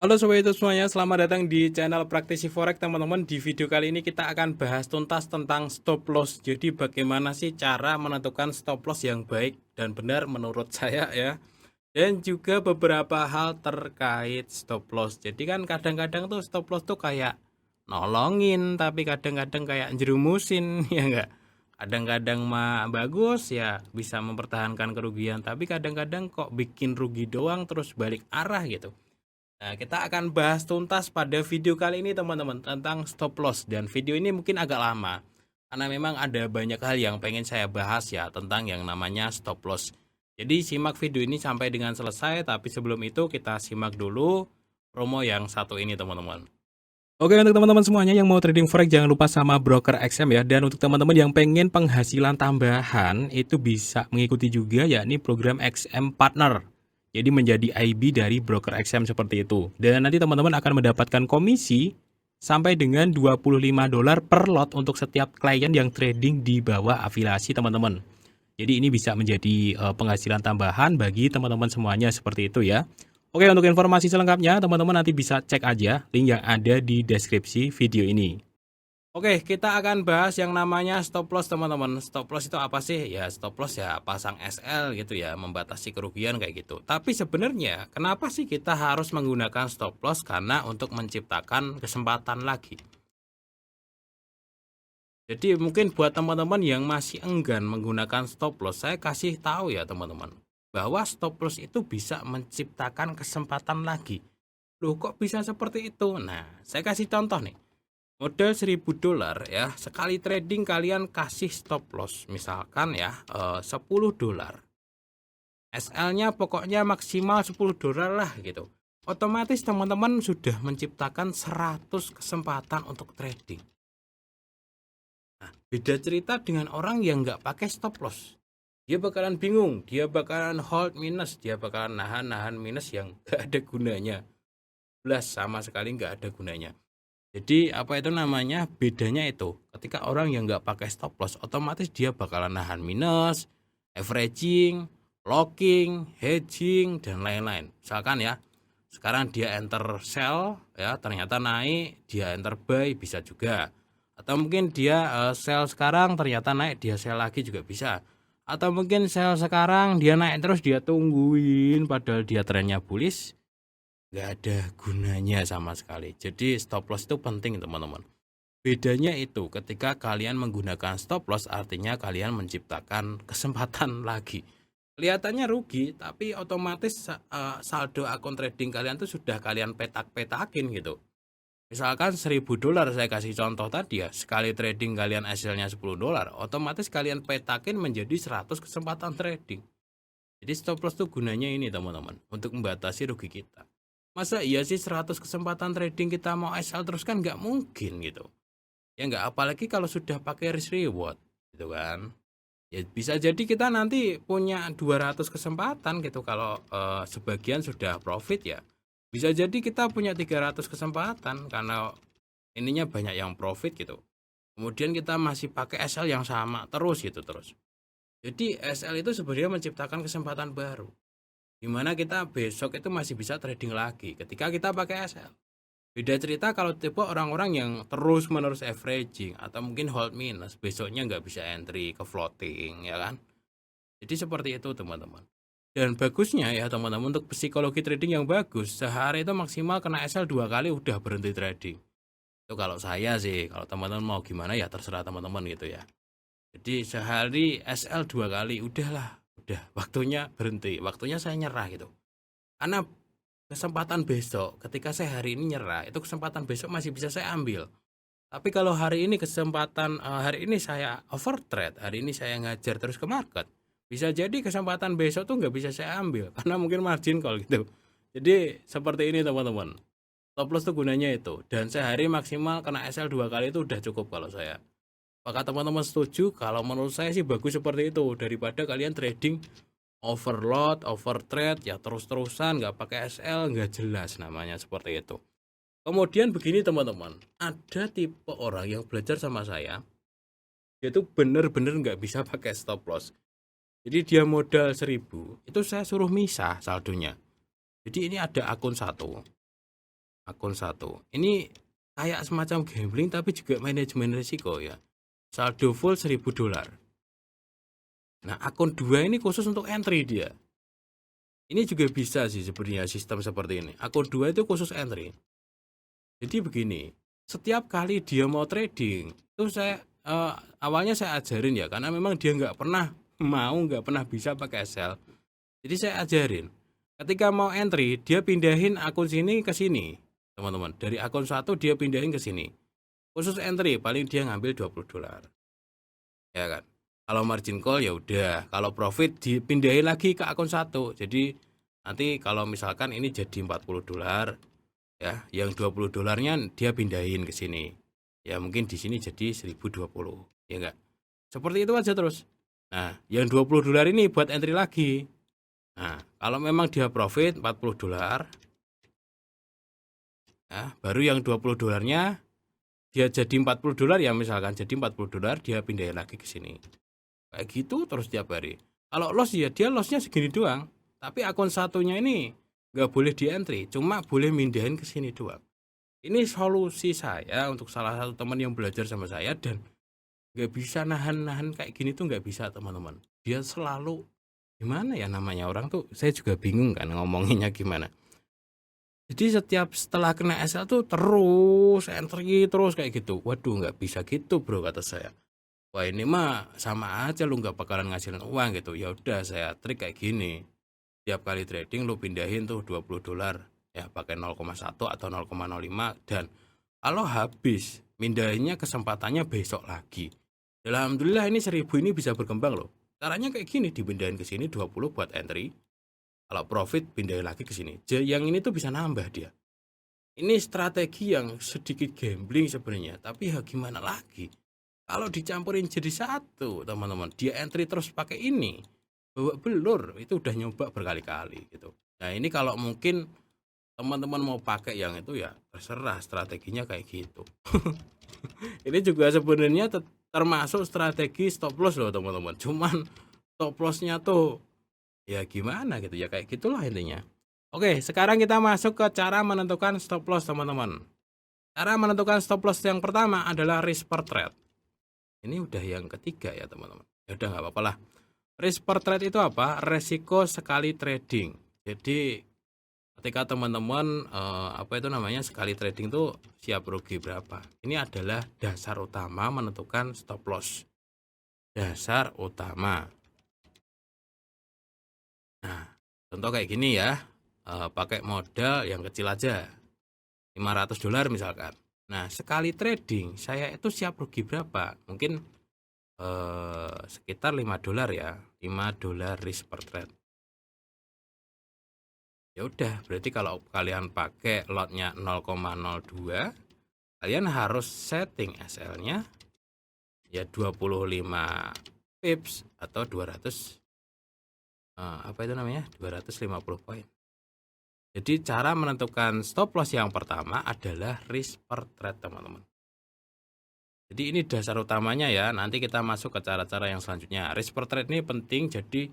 Halo sobat itu semuanya, selamat datang di channel Praktisi Forex teman-teman. Di video kali ini kita akan bahas tuntas tentang stop loss. Jadi bagaimana sih cara menentukan stop loss yang baik dan benar menurut saya ya. Dan juga beberapa hal terkait stop loss. Jadi kan kadang-kadang tuh stop loss tuh kayak nolongin, tapi kadang-kadang kayak jerumusin ya enggak. Kadang-kadang mah bagus ya bisa mempertahankan kerugian, tapi kadang-kadang kok bikin rugi doang terus balik arah gitu. Nah, kita akan bahas tuntas pada video kali ini teman-teman tentang stop loss, dan video ini mungkin agak lama karena memang ada banyak hal yang pengen saya bahas ya tentang yang namanya stop loss. Jadi simak video ini sampai dengan selesai, tapi sebelum itu kita simak dulu promo yang satu ini teman-teman. Oke, untuk teman-teman semuanya yang mau trading forex jangan lupa sama broker XM ya. Dan untuk teman-teman yang pengen penghasilan tambahan itu bisa mengikuti juga yakni program XM Partner. Jadi menjadi IB dari broker XM seperti itu. Dan nanti teman-teman akan mendapatkan komisi sampai dengan $25 per lot untuk setiap klien yang trading di bawah afiliasi teman-teman. Jadi ini bisa menjadi penghasilan tambahan bagi teman-teman semuanya seperti itu ya. Oke, untuk informasi selengkapnya, teman-teman nanti bisa cek aja link yang ada di deskripsi video ini. Oke, kita akan bahas yang namanya stop loss teman-teman. Stop loss itu apa sih? Ya stop loss ya pasang SL gitu ya, membatasi kerugian kayak gitu. Tapi sebenarnya kenapa sih kita harus menggunakan stop loss? Karena untuk menciptakan kesempatan lagi. Jadi mungkin buat teman-teman yang masih enggan menggunakan stop loss, saya kasih tahu ya teman-teman, bahwa stop loss itu bisa menciptakan kesempatan lagi. Loh kok bisa seperti itu? Nah, saya kasih contoh nih. Modal $1.000 ya, sekali trading kalian kasih stop loss. Misalkan ya, $10. SL-nya pokoknya maksimal $10 lah gitu. Otomatis teman-teman sudah menciptakan 100 kesempatan untuk trading. Nah, beda cerita dengan orang yang nggak pakai stop loss. Dia bakalan bingung, dia bakalan hold minus, dia bakalan nahan minus yang nggak ada gunanya. Plus sama sekali nggak ada gunanya. Jadi apa itu namanya, bedanya itu ketika orang yang nggak pakai stop loss otomatis dia bakalan nahan minus, averaging, locking, hedging, dan lain-lain. Misalkan ya, sekarang dia enter sell ya, ternyata naik, dia enter buy bisa juga. Atau mungkin dia sell sekarang ternyata naik, dia sell lagi juga bisa. Atau mungkin sell sekarang dia naik terus dia tungguin padahal dia trennya bullish, nggak ada gunanya sama sekali. Jadi stop loss itu penting teman-teman. Bedanya itu ketika kalian menggunakan stop loss artinya kalian menciptakan kesempatan lagi. Kelihatannya rugi tapi otomatis saldo akun trading kalian tuh sudah kalian petak-petakin gitu. Misalkan $1.000 saya kasih contoh tadi ya, sekali trading kalian hasilnya $10, otomatis kalian petakin menjadi 100 kesempatan trading. Jadi stop loss tuh gunanya ini teman-teman, untuk membatasi rugi kita. Masa iya sih 100 kesempatan trading kita mau SL terus, kan nggak mungkin gitu. Ya nggak, apalagi kalau sudah pakai risk reward gitu kan. Ya bisa jadi kita nanti punya 200 kesempatan gitu kalau sebagian sudah profit ya. Bisa jadi kita punya 300 kesempatan karena ininya banyak yang profit gitu. Kemudian kita masih pakai SL yang sama terus gitu terus. Jadi SL itu sebenarnya menciptakan kesempatan baru, di mana kita besok itu masih bisa trading lagi ketika kita pakai SL. Beda cerita kalau tipe orang-orang yang terus menerus averaging atau mungkin hold minus, besoknya nggak bisa entry ke floating ya kan. Jadi seperti itu teman-teman. Dan bagusnya ya teman-teman, untuk psikologi trading yang bagus, sehari itu maksimal kena SL 2 kali udah berhenti trading. Itu kalau saya sih, kalau teman-teman mau gimana ya terserah teman-teman gitu ya. Jadi sehari SL 2 kali udahlah, udah waktunya berhenti, waktunya saya nyerah gitu. Karena kesempatan besok ketika saya hari ini nyerah, itu kesempatan besok masih bisa saya ambil. Tapi kalau hari ini kesempatan hari ini saya overtrade, hari ini saya ngajar terus ke market, bisa jadi kesempatan besok tuh nggak bisa saya ambil karena mungkin margin call gitu. Jadi seperti ini teman-teman. Stop loss tuh gunanya itu, dan sehari maksimal kena SL 2 kali itu udah cukup kalau saya. Apakah teman-teman setuju? Kalau menurut saya sih bagus seperti itu, daripada kalian trading overload, overtrade ya terus-terusan nggak pakai SL, nggak jelas namanya seperti itu. Kemudian begini teman-teman, ada tipe orang yang belajar sama saya, dia tuh bener-bener nggak bisa pakai stop loss. Jadi dia modal 1.000, itu saya suruh misah saldonya. Jadi ini ada akun satu, akun satu. Ini kayak semacam gambling tapi juga manajemen risiko ya. Saldo full $1.000. Nah, akun 2 ini khusus untuk entry dia. Ini juga bisa sih sebenarnya sistem seperti ini. Akun 2 itu khusus entry. Jadi begini, setiap kali dia mau trading, itu awalnya saya ajarin ya, karena memang dia nggak pernah bisa pakai Excel. Jadi saya ajarin, ketika mau entry, dia pindahin akun sini ke sini, teman-teman. Dari akun satu dia pindahin ke sini. Khusus entry, paling dia ngambil $20. Ya kan? Kalau margin call ya udah, kalau profit dipindahin lagi ke akun satu. Jadi nanti kalau misalkan ini jadi $40, ya, yang $20-nya dia pindahin ke sini. Ya mungkin di sini jadi 1020, ya enggak? Seperti itu aja terus. Nah, yang $20 ini buat entry lagi. Nah, kalau memang dia profit $40, ya, baru yang $20-nya dia jadi $40 ya, misalkan jadi $40 dia pindahin lagi ke sini. Kayak gitu terus tiap hari. Kalau loss ya dia lossnya segini doang. Tapi akun satunya ini nggak boleh di entry, cuma boleh mindahin ke sini doang. Ini solusi saya untuk salah satu teman yang belajar sama saya dan nggak bisa nahan kayak gini tuh nggak bisa teman-teman. Dia selalu gimana ya namanya orang tuh, saya juga bingung kan ngomonginnya gimana. Jadi setelah kena SL tuh terus entry terus kayak gitu. Waduh nggak bisa gitu bro kata saya. Wah ini mah sama aja lu nggak bakalan ngasilin uang gitu. Ya udah saya trik kayak gini. Tiap kali trading lu pindahin tuh $20 ya pakai 0,1 atau 0,05 dan kalau habis mindahinnya kesempatannya besok lagi. Alhamdulillah ini 1.000 ini bisa berkembang loh. Caranya kayak gini, dipindahin ke sini 20 buat entry. Kalau profit pindahin lagi ke sini. Yang ini tuh bisa nambah dia. Ini strategi yang sedikit gambling sebenarnya, tapi ya gimana lagi? Kalau dicampurin jadi satu, teman-teman, dia entry terus pakai ini, bawa belur, itu udah nyoba berkali-kali gitu. Nah ini kalau mungkin teman-teman mau pakai yang itu ya terserah strateginya kayak gitu. Ini juga sebenarnya termasuk strategi stop loss loh teman-teman. Cuman stop lossnya tuh ya gimana gitu ya kayak gitulah intinya. Oke, sekarang kita masuk ke cara menentukan stop loss teman-teman. Cara menentukan stop loss yang pertama adalah risk per trade. Ini udah yang ketiga ya teman-teman. Ya udah nggak apa-apa lah. Risk per trade itu apa? Resiko sekali trading. Jadi ketika teman-teman sekali trading tuh siap rugi berapa. Ini adalah dasar utama menentukan stop loss. Dasar utama. Nah, contoh kayak gini ya. Pakai modal yang kecil aja. $500 misalkan. Nah, sekali trading saya itu siap rugi berapa? Mungkin sekitar $5 ya. $5 risk per trade. Ya udah, berarti kalau kalian pakai lotnya 0,02, kalian harus setting SL-nya ya 25 pips atau 200 250 poin. Jadi cara menentukan stop loss yang pertama adalah risk per trade teman-teman. Jadi ini dasar utamanya ya. Nanti kita masuk ke cara-cara yang selanjutnya. Risk per trade ini penting. Jadi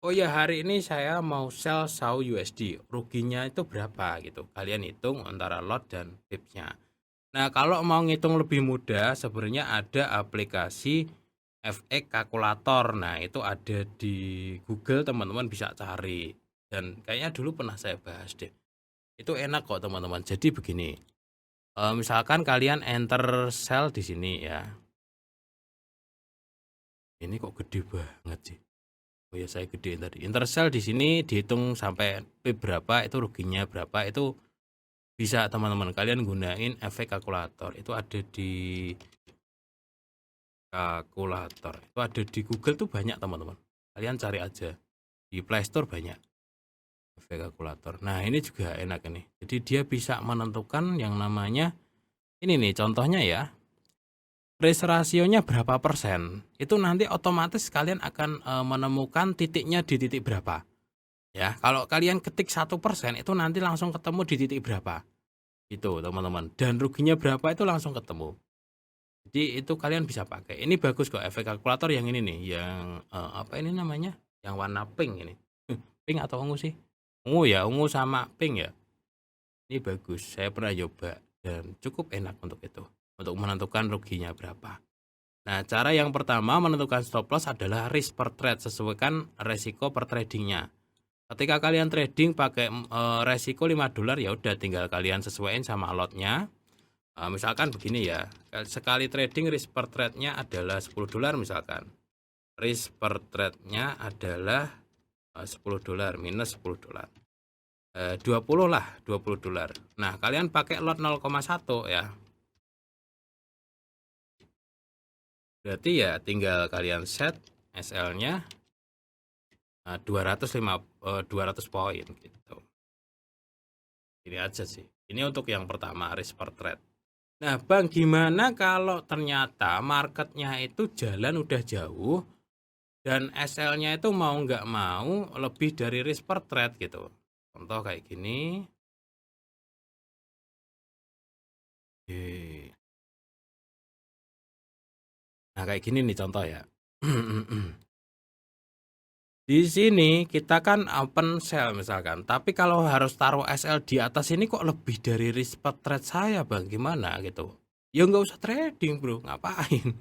oh ya hari ini saya mau sell SAU USD. Ruginya itu berapa gitu. Kalian hitung antara lot dan pipsnya. Nah kalau mau ngitung lebih mudah sebenarnya ada aplikasi FX kalkulator. Nah itu ada di Google teman-teman bisa cari. Dan kayaknya dulu pernah saya bahas deh. Itu enak kok teman-teman. Jadi begini. Misalkan kalian enter sell di sini ya. Ini kok gede banget sih. Oh ya saya gedein tadi. Enter sell di sini dihitung sampai pip berapa, itu ruginya berapa, itu bisa teman-teman kalian gunain efek kalkulator. Itu ada di kalkulator. Itu ada di Google tuh banyak teman-teman. Kalian cari aja. Di Play Store banyak efek kalkulator. Nah, ini juga enak ini. Jadi dia bisa menentukan yang namanya ini nih contohnya ya. Risk rasionya berapa persen, itu nanti otomatis kalian akan menemukan titiknya di titik berapa. Ya, kalau kalian ketik 1% itu nanti langsung ketemu di titik berapa. Itu teman-teman. Dan ruginya berapa itu langsung ketemu. Jadi itu kalian bisa pakai. Ini bagus kok efek kalkulator yang ini nih, yang apa ini namanya? Yang warna pink ini. Pink atau ungu sih? Ungu ya, ungu sama pink ya. Ini bagus, saya pernah coba dan cukup enak untuk itu, untuk menentukan ruginya berapa. Nah, cara yang pertama menentukan stop loss adalah risk per trade, sesuaikan resiko per tradingnya. Ketika kalian trading pakai resiko $5, ya udah tinggal kalian sesuaiin sama lotnya. Misalkan begini ya, sekali trading risk per trade-nya adalah $10 misalkan. Risk per trade-nya adalah $10 minus $10. 20 lah, $20. Nah, kalian pakai lot 0,1 ya. Berarti ya tinggal kalian set SL-nya 200 poin gitu. Ini aja sih. Ini untuk yang pertama, risk per trade. Nah, Bang, gimana kalau ternyata marketnya itu jalan udah jauh dan SL-nya itu mau nggak mau lebih dari risk per trade gitu. Contoh kayak gini. Nah, kayak gini nih contoh ya. Di sini kita kan open sell misalkan, tapi kalau harus taruh SL di atas ini kok lebih dari risk per trade saya, Bang, gimana gitu. Ya nggak usah trading, bro, ngapain.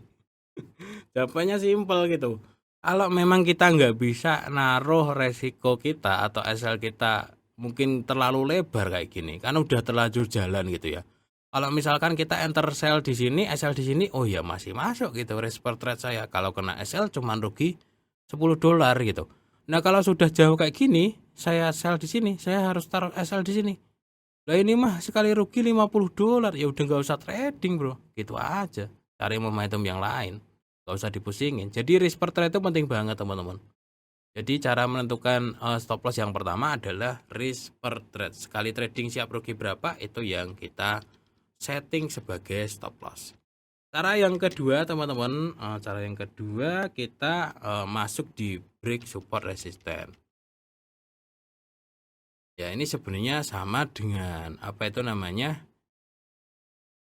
Jawabannya simpel gitu. Kalau memang kita nggak bisa naruh resiko kita atau SL kita mungkin terlalu lebar kayak gini, kan udah terlanjur jalan gitu ya. Kalau misalkan kita enter sell di sini, SL di sini, oh ya masih masuk gitu risk per trade saya. Kalau kena SL cuman rugi $10 gitu. Nah, kalau sudah jauh kayak gini, saya sell di sini, saya harus taruh SL di sini. Lah ini mah sekali rugi $50, ya udah nggak usah trading, bro. Gitu aja. Cari momentum yang lain. Nggak usah dipusingin. Jadi risk per trade itu penting banget, teman-teman. Jadi cara menentukan stop loss yang pertama adalah risk per trade. Sekali trading siap rugi berapa, itu yang kita setting sebagai stop loss. Cara yang kedua, teman-teman, cara yang kedua kita masuk di break support resistance. Ya, ini sebenarnya sama dengan apa itu namanya?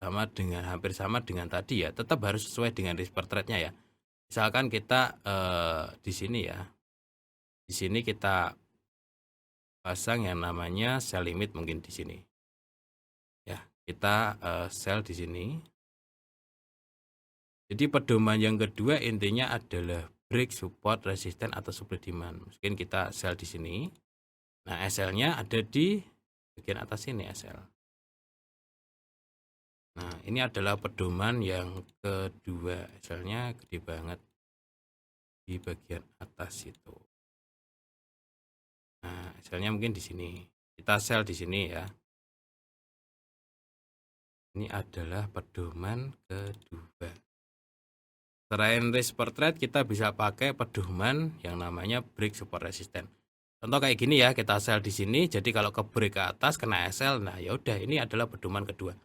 Hampir sama dengan tadi ya. Tetap harus sesuai dengan risk per trade-nya ya. Misalkan kita di sini ya. Di sini kita pasang yang namanya sell limit mungkin di sini. Ya, kita sell di sini. Jadi pedoman yang kedua intinya adalah break support resistance atau supply demand. Mungkin kita sell di sini. Nah, SL-nya ada di bagian atas ini SL. Nah, ini adalah pedoman yang kedua. SL-nya gede banget di bagian atas itu. Nah, SL-nya mungkin di sini. Kita sell di sini ya. Ini adalah pedoman kedua. Selain risk per trade, kita bisa pakai pedoman yang namanya break support resistance. Contoh kayak gini ya, kita sell di sini, jadi kalau ke break ke atas kena SL, nah ya udah ini adalah pedoman kedua.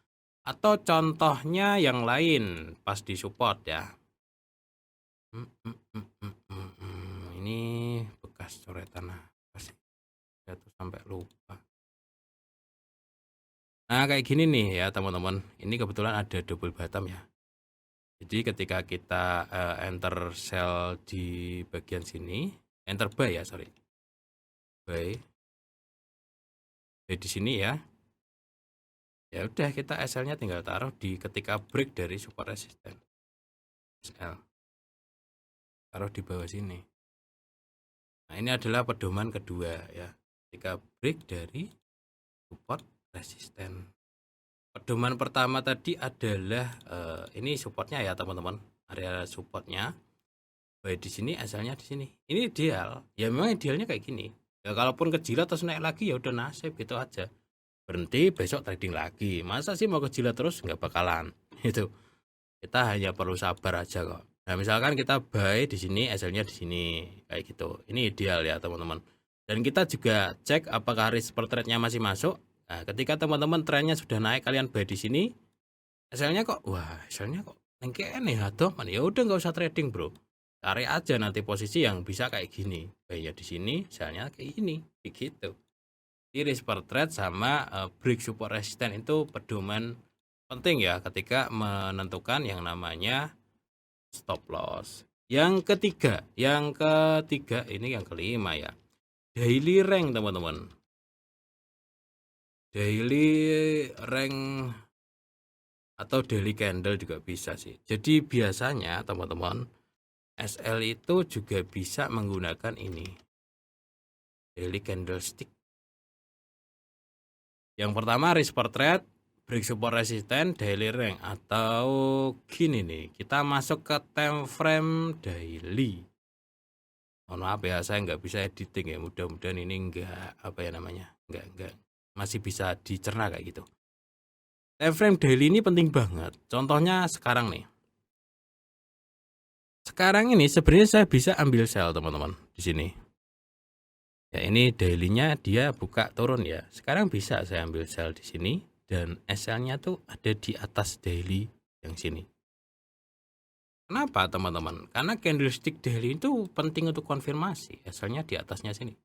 Atau contohnya yang lain pas di support ya. Ini bekas coretan apa sih? Saya tuh sampai lupa. Nah kayak gini nih ya teman-teman, ini kebetulan ada double bottom ya. Jadi ketika kita enter sell di bagian sini, enter buy ya, sorry. Buy di sini ya. Ya udah kita SL-nya tinggal taruh di ketika break dari support resistance. SL. Taruh di bawah sini. Nah, ini adalah pedoman kedua ya. Ketika break dari support resistance. Pedoman pertama tadi adalah ini supportnya ya teman-teman, area supportnya. Baik di sini, asalnya di sini. Ini ideal. Ya memang idealnya kayak gini. Ya kalaupun kejilat terus naik lagi ya udah nasib gitu aja. Berhenti besok trading lagi. Masa sih mau kejilat terus nggak bakalan. Itu. Kita hanya perlu sabar aja kok. Nah misalkan kita buy di sini, asalnya di sini kayak gitu. Ini ideal ya teman-teman. Dan kita juga cek apakah risk per trade-nya masih masuk. Nah, ketika teman-teman trennya sudah naik, kalian buy di sini, SL-nya kok, wah, SL-nya kok nengkene ya, teman. Ya udah nggak usah trading, bro. Cari aja nanti posisi yang bisa kayak gini. Buy-nya di sini, SL-nya kayak gini, begitu. Jadi risk per trade sama break support resistance itu pedoman penting ya ketika menentukan yang namanya stop loss. Yang ketiga ini yang kelima ya. Daily rank, teman-teman. daily rank atau daily candle juga bisa sih. Jadi biasanya teman-teman SL itu juga bisa menggunakan ini, daily candlestick. Yang pertama risk per trade, break support resisten, daily rank, atau gini nih, kita masuk ke time frame daily. Mohon maaf ya, saya nggak bisa editing ya, mudah-mudahan ini nggak apa ya namanya, nggak masih bisa dicerna kayak gitu. Time frame daily ini penting banget. Contohnya sekarang nih. Sekarang ini sebenarnya saya bisa ambil sell teman-teman di sini. Ya ini daily-nya dia buka turun ya. Sekarang bisa saya ambil sell di sini dan SL-nya tuh ada di atas daily yang sini. Kenapa teman-teman? Karena candlestick daily itu penting untuk konfirmasi. SL-nya di atasnya sini.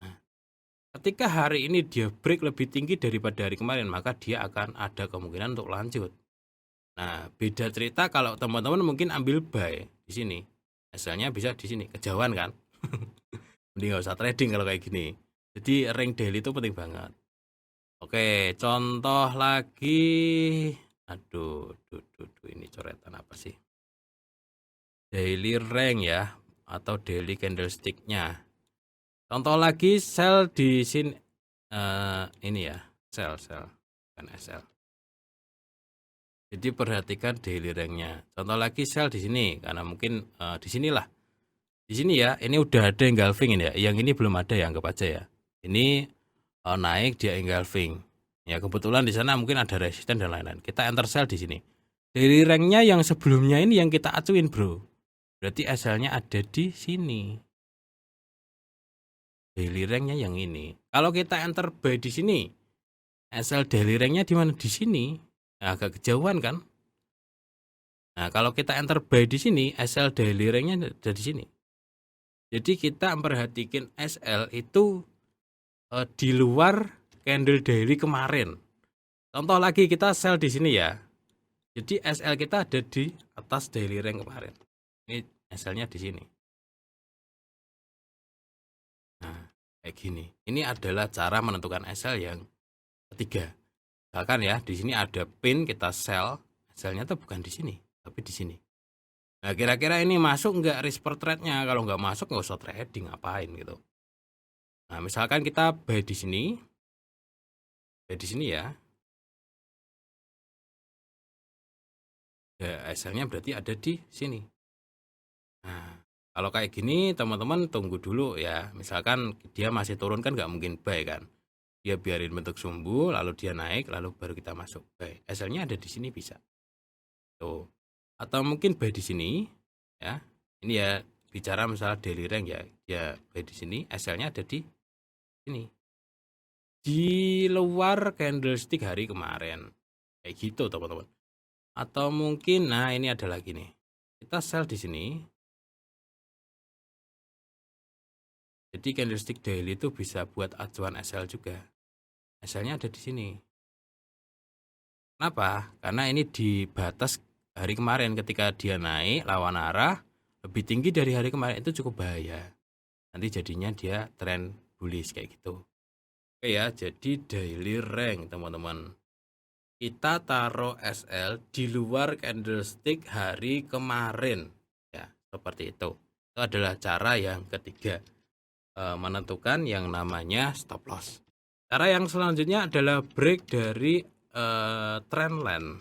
Nah, ketika hari ini dia break lebih tinggi daripada hari kemarin, maka dia akan ada kemungkinan untuk lanjut. Nah, beda cerita kalau teman-teman mungkin ambil buy di sini. SL-nya bisa di sini, kejauhan kan? Mending nggak usah trading kalau kayak gini. Jadi rank daily itu penting banget. Oke, contoh lagi. Aduh, ini coretan apa sih? Daily rank ya, atau daily candlestick-nya. Contoh lagi sell di sini. Ini ya, sell, kan SL. Jadi perhatikan daily rank-nya. Contoh lagi sell di sini, karena mungkin di sinilah. Di sini ya, ini udah ada engulfing ini ya. Yang ini belum ada ya, anggap aja ya. Ini naik dia engulfing. Ya kebetulan di sana mungkin ada resisten dan lain-lain. Kita enter sell di sini. Daily rank-nya yang sebelumnya ini yang kita acuin, bro. Berarti SL-nya ada di sini. Daily rank-nya yang ini. Kalau kita enter buy di sini, SL daily rank-nya di mana? Di sini. Nah, agak kejauhan kan? Nah, kalau kita enter buy di sini, SL daily rank-nya ada di sini. Jadi kita memperhatikan SL itu di luar candle daily kemarin. Contoh lagi kita sell di sini ya. Jadi SL kita ada di atas daily rank kemarin. Ini SL-nya di sini. Nah, kayak gini. Ini adalah cara menentukan SL yang ketiga. Bahkan ya, di sini ada pin kita sell, SL-nya tuh bukan di sini, tapi di sini. Nah, kira-kira ini masuk nggak risk per trade-nya? Kalau nggak masuk, nggak usah trading, ngapain gitu. Nah, misalkan kita buy di sini ya. Ya, SL-nya berarti ada di sini. Nah, kalau kayak gini teman-teman tunggu dulu ya. Misalkan dia masih turun kan nggak mungkin buy kan. Dia biarin bentuk sumbu, lalu dia naik, lalu baru kita masuk buy. SL-nya ada di sini bisa. Tuh. Atau mungkin buy di sini ya. Ini ya bicara misalnya daily rank ya. Dia buy di sini, SL-nya ada di sini. Di luar candlestick hari kemarin. Kayak gitu teman-teman. Atau mungkin nah ini ada lagi nih. Kita sell di sini. Jadi candlestick daily itu bisa buat acuan SL juga. SL-nya ada di sini. Kenapa? Karena ini di batas hari kemarin ketika dia naik lawan arah lebih tinggi dari hari kemarin itu cukup bahaya. Nanti jadinya dia tren bullish kayak gitu. Oke ya, jadi daily rank teman-teman. Kita taruh SL di luar candlestick hari kemarin. Ya, seperti itu. Itu adalah cara yang ketiga. Menentukan yang namanya stop loss. Cara yang selanjutnya adalah break dari trendline.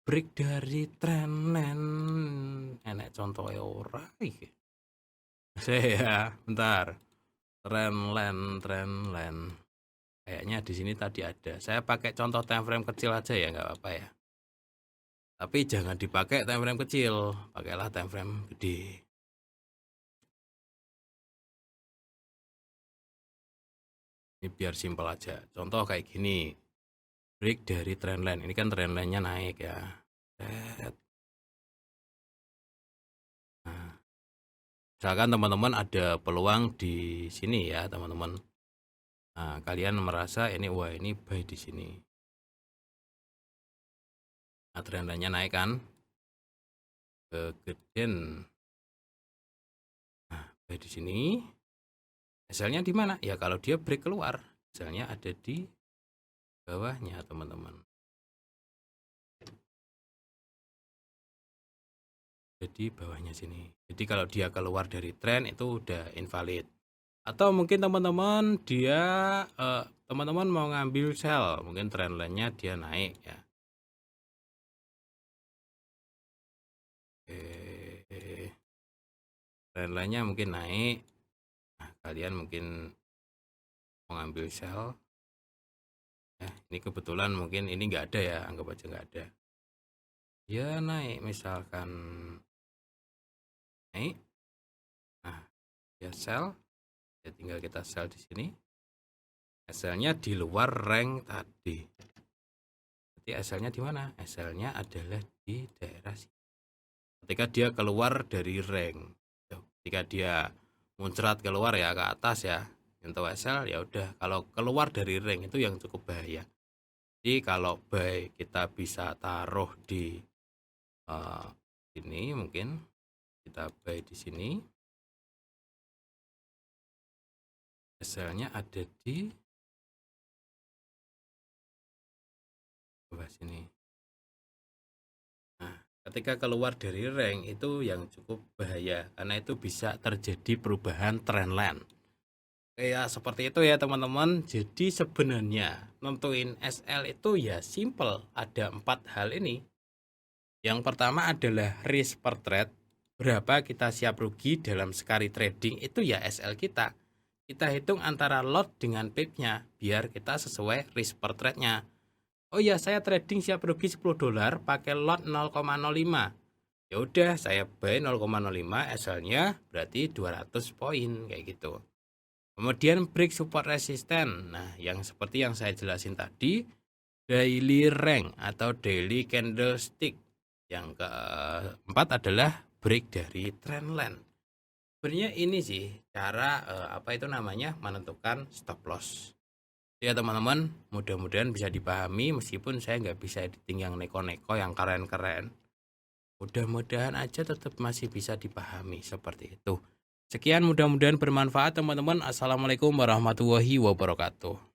Break dari trendline. Enak contohnya ora iki. Saya bentar. Trendline. Kayaknya di sini tadi ada. Saya pakai contoh time frame kecil aja ya, nggak apa-apa ya. Tapi jangan dipakai time frame kecil, pakailah time frame gede. Ini biar simpel aja. Contoh kayak gini. Break dari trendline. Ini kan trendline-nya naik ya. Nah, misalkan teman-teman ada peluang di sini ya, teman-teman. Nah, kalian merasa ini wah ini buy di sini. Nah, trendline-nya naik kan? Kegedean. Nah, buy di sini. SL-nya di mana? Ya kalau dia break keluar, SL-nya ada di bawahnya teman-teman. Jadi bawahnya sini. Jadi kalau dia keluar dari tren itu udah invalid. Atau mungkin teman-teman teman-teman mau ngambil sell, mungkin trend line-nya dia naik ya. Oke. Trend line-nya mungkin naik. Nah, kalian mungkin mau ngambil sell. Ya, ini kebetulan mungkin ini nggak ada ya, anggap aja nggak ada. Dia naik misalkan naik. Nah, ya sell. Ya tinggal kita sell di sini. SL-nya di luar rank tadi. Jadi SL-nya di mana? SL-nya adalah di daerah sini. Ketika dia keluar dari rank, ketika dia muncrat keluar ya ke atas ya, untuk SL ya udah. Kalau keluar dari rank itu yang cukup bahaya. Jadi kalau buy kita bisa taruh di sini, mungkin kita buy di sini. SL-nya ada di bawah sini. Nah, ketika keluar dari rank itu yang cukup bahaya karena itu bisa terjadi perubahan trendline. Ya seperti itu ya teman-teman. Jadi sebenarnya nentuin SL itu ya simple, ada 4 hal ini. Yang pertama adalah risk per trade, berapa kita siap rugi dalam sekali trading itu ya SL kita. Kita hitung antara lot dengan pip-nya biar kita sesuai risk per trade-nya. Oh ya, saya trading siap rugi $10 pakai lot 0,05. Ya udah, saya buy 0,05, SL-nya berarti 200 poin kayak gitu. Kemudian break support resisten. Nah, yang seperti yang saya jelasin tadi, daily rank atau daily candlestick. Yang keempat adalah break dari trendline. Sebenarnya ini sih cara menentukan stop loss. Ya teman-teman, mudah-mudahan bisa dipahami meskipun saya nggak bisa editing yang neko-neko yang keren-keren. Mudah-mudahan aja tetap masih bisa dipahami seperti itu. Sekian, mudah-mudahan bermanfaat teman-teman. Assalamualaikum warahmatullahi wabarakatuh.